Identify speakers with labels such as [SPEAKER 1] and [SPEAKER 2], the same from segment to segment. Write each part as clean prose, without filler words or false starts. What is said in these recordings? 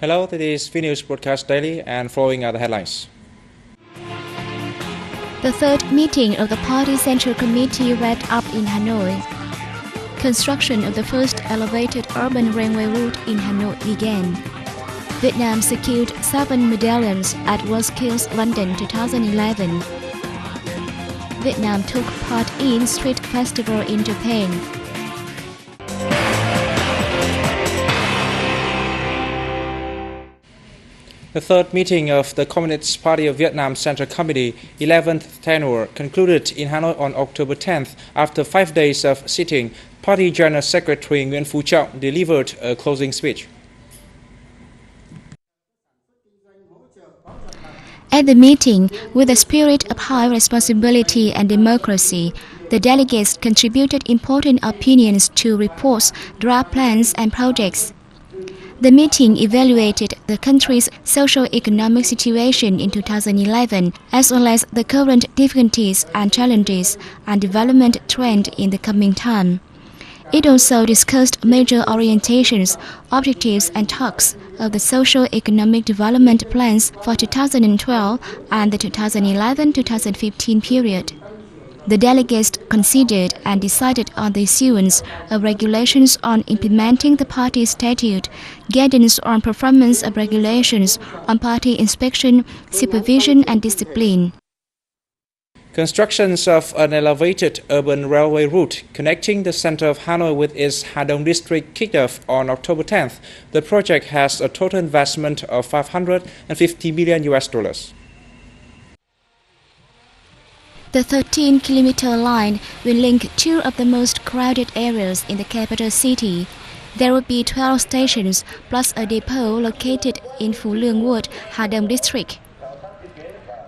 [SPEAKER 1] Hello, this is Vnews Broadcast Daily, and following are the headlines.
[SPEAKER 2] The third meeting of the Party Central Committee wrapped up in Hanoi. Construction of the first elevated urban railway route in Hanoi began. Vietnam secured 7 medallions at WorldSkills London 2011. Vietnam took part in Street Festival in Japan.
[SPEAKER 1] The third meeting of the Communist Party of Vietnam Central Committee 11th tenure concluded in Hanoi on October 10th. After 5 days of sitting, Party General Secretary Nguyễn Phú Trọng delivered a closing speech.
[SPEAKER 2] At the meeting, with a spirit of high responsibility and democracy, the delegates contributed important opinions to reports, draft plans and projects. The meeting evaluated the country's socio-economic situation in 2011, as well as the current difficulties and challenges and development trend in the coming time. It also discussed major orientations, objectives and talks of the socio-economic development plans for 2012 and the 2011-2015 period. The delegates considered and decided on the issuance of regulations on implementing the party statute, guidance on performance of regulations on party inspection, supervision and discipline.
[SPEAKER 1] Constructions of an elevated urban railway route connecting the center of Hanoi with its Ha Dong district kicked off on October 10th. The project has a total investment of $550 million.
[SPEAKER 2] The 13-kilometer line will link two of the most crowded areas in the capital city. There will be 12 stations plus a depot located in Phu Luang Wood, Ha Dong district.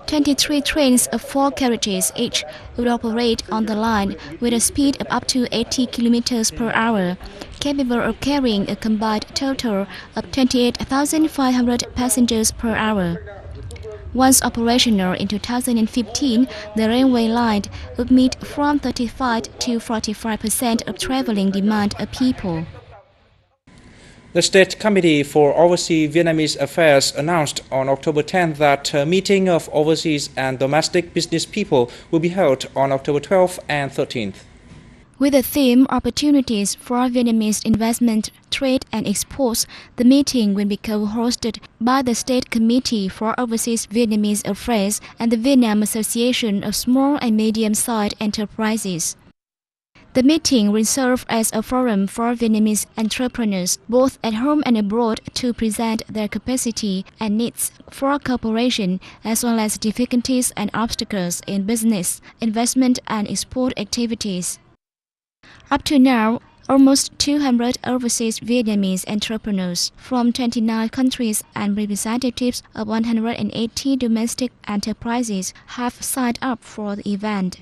[SPEAKER 2] 23 trains of 4 carriages each will operate on the line with a speed of up to 80 kilometers per hour, capable of carrying a combined total of 28,500 passengers per hour. Once operational in 2015, the railway line would meet from 35 to 45% of traveling demand of people.
[SPEAKER 1] The State Committee for Overseas Vietnamese Affairs announced on October 10th that a meeting of overseas and domestic business people will be held on October 12th and 13th.
[SPEAKER 2] With the theme Opportunities for Vietnamese Investment, Trade and Exports, the meeting will be co-hosted by the State Committee for Overseas Vietnamese Affairs and the Vietnam Association of Small and Medium-Sized Enterprises. The meeting will serve as a forum for Vietnamese entrepreneurs, both at home and abroad, to present their capacity and needs for cooperation, as well as difficulties and obstacles in business, investment and export activities. Up to now, almost 200 overseas Vietnamese entrepreneurs from 29 countries and representatives of 180 domestic enterprises have signed up for the event.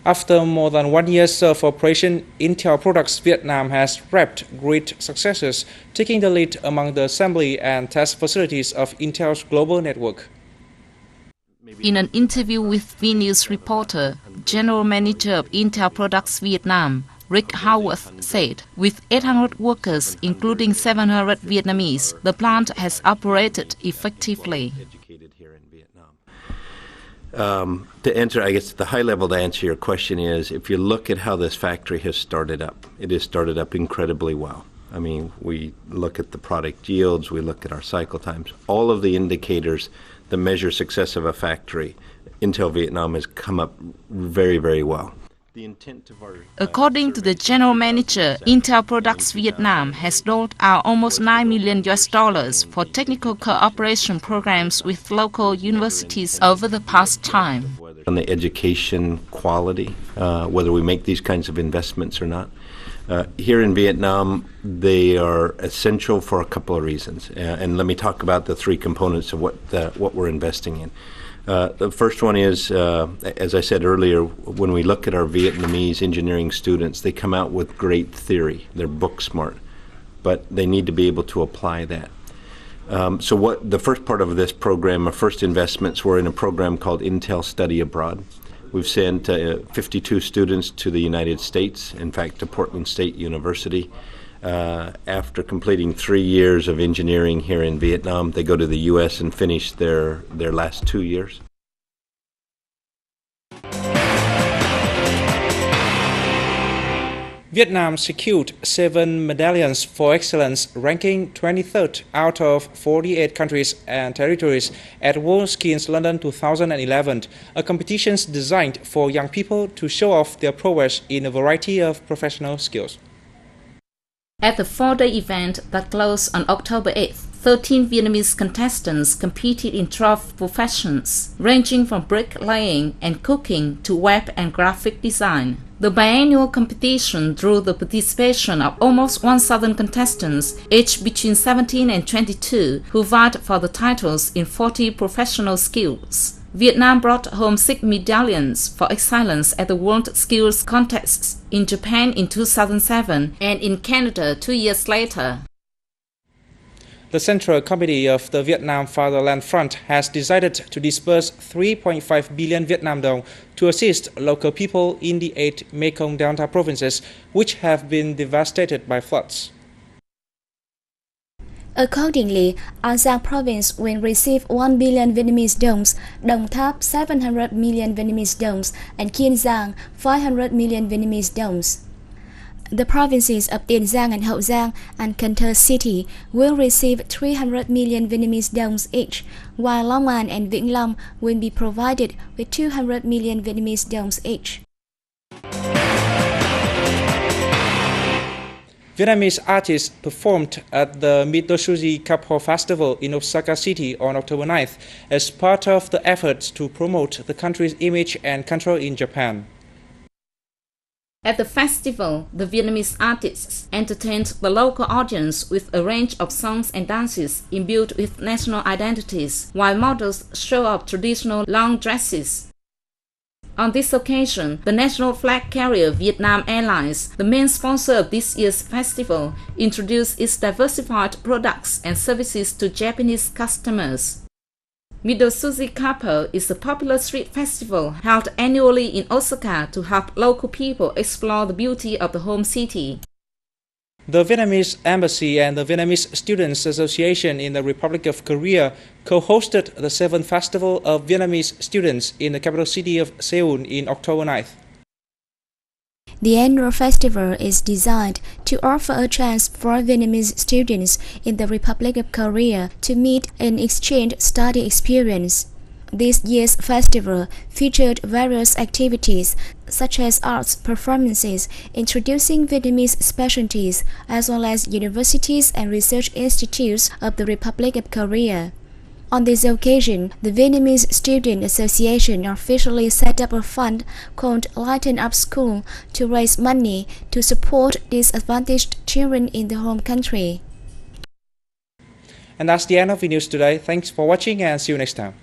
[SPEAKER 1] After more than 1 year of operation, Intel Products Vietnam has wrapped great successes, taking the lead among the assembly and test facilities of Intel's global network.
[SPEAKER 3] In an interview with Vnews reporter, General Manager of Intel Products Vietnam, Rick Howarth, said, with 800 workers, including 700 Vietnamese, the plant has operated effectively.
[SPEAKER 4] To answer, I guess the high level to answer your question is, if you look at how this factory has started up, it has started up incredibly well. I mean, we look at the product yields, we look at our cycle times, all of the indicators that measure success of a factory, Intel Vietnam has come up very, very well.
[SPEAKER 3] According to the general manager, Intel Products Vietnam has rolled out almost $9 million for technical cooperation programs with local universities over the past time.
[SPEAKER 4] On the education quality, whether we make these kinds of investments or not, here in Vietnam, they are essential for a couple of reasons. And let me talk about the 3 components of what we're investing in. The first one is, as I said earlier, when we look at our Vietnamese engineering students, they come out with great theory. They're book smart, but they need to be able to apply that. So what the first part of this program, our first investments were in a program called Intel Study Abroad. We've sent 52 students to the United States, in fact, to Portland State University. After completing 3 years of engineering here in Vietnam, they go to the U.S. and finish their last 2 years.
[SPEAKER 1] Vietnam secured 7 medallions for excellence, ranking 23rd out of 48 countries and territories at WorldSkills London 2011, a competition designed for young people to show off their prowess in a variety of professional skills.
[SPEAKER 3] At the 4-day event that closed on October 8th, 13 Vietnamese contestants competed in 12 professions, ranging from bricklaying and cooking to web and graphic design. The biannual competition drew the participation of almost 1,000 contestants, aged between 17 and 22, who vied for the titles in 40 professional skills. Vietnam brought home 6 medallions for excellence at the World Skills Contests in Japan in 2007 and in Canada 2 years later.
[SPEAKER 1] The Central Committee of the Vietnam Fatherland Front has decided to disburse 3.5 billion Vietnam dong to assist local people in the 8 Mekong Delta provinces which have been devastated by floods.
[SPEAKER 2] Accordingly, An Giang province will receive 1 billion Vietnamese dongs, Đồng Tháp 700 million Vietnamese dongs, and Kiên Giang 500 million Vietnamese dongs. The provinces of Tiền Giang and Hậu Giang and Cần Thơ City will receive 300 million Vietnamese dongs each, while Long An and Vĩnh Long will be provided with 200 million Vietnamese dongs each.
[SPEAKER 1] Vietnamese artists performed at the Mitsubishi Couple Festival in Osaka City on October 9th as part of the efforts to promote the country's image and control in Japan.
[SPEAKER 3] At the festival, the Vietnamese artists entertained the local audience with a range of songs and dances imbued with national identities, while models show off traditional long dresses. On this occasion, the national flag carrier Vietnam Airlines, the main sponsor of this year's festival, introduced its diversified products and services to Japanese customers. Mitsubishi Couple is a popular street festival held annually in Osaka to help local people explore the beauty of the home city.
[SPEAKER 1] The Vietnamese Embassy and the Vietnamese Students Association in the Republic of Korea co-hosted the 7th Festival of Vietnamese Students in the capital city of Seoul in October 9th.
[SPEAKER 2] The annual festival is designed to offer a chance for Vietnamese students in the Republic of Korea to meet and exchange study experience. This year's festival featured various activities such as arts performances introducing Vietnamese specialties as well as universities and research institutes of the Republic of Korea. On this occasion, the Vietnamese Student Association officially set up a fund called Lighten Up School to raise money to support disadvantaged children in the home country.
[SPEAKER 1] And that's the end of Vnews today. Thanks for watching and see you next time.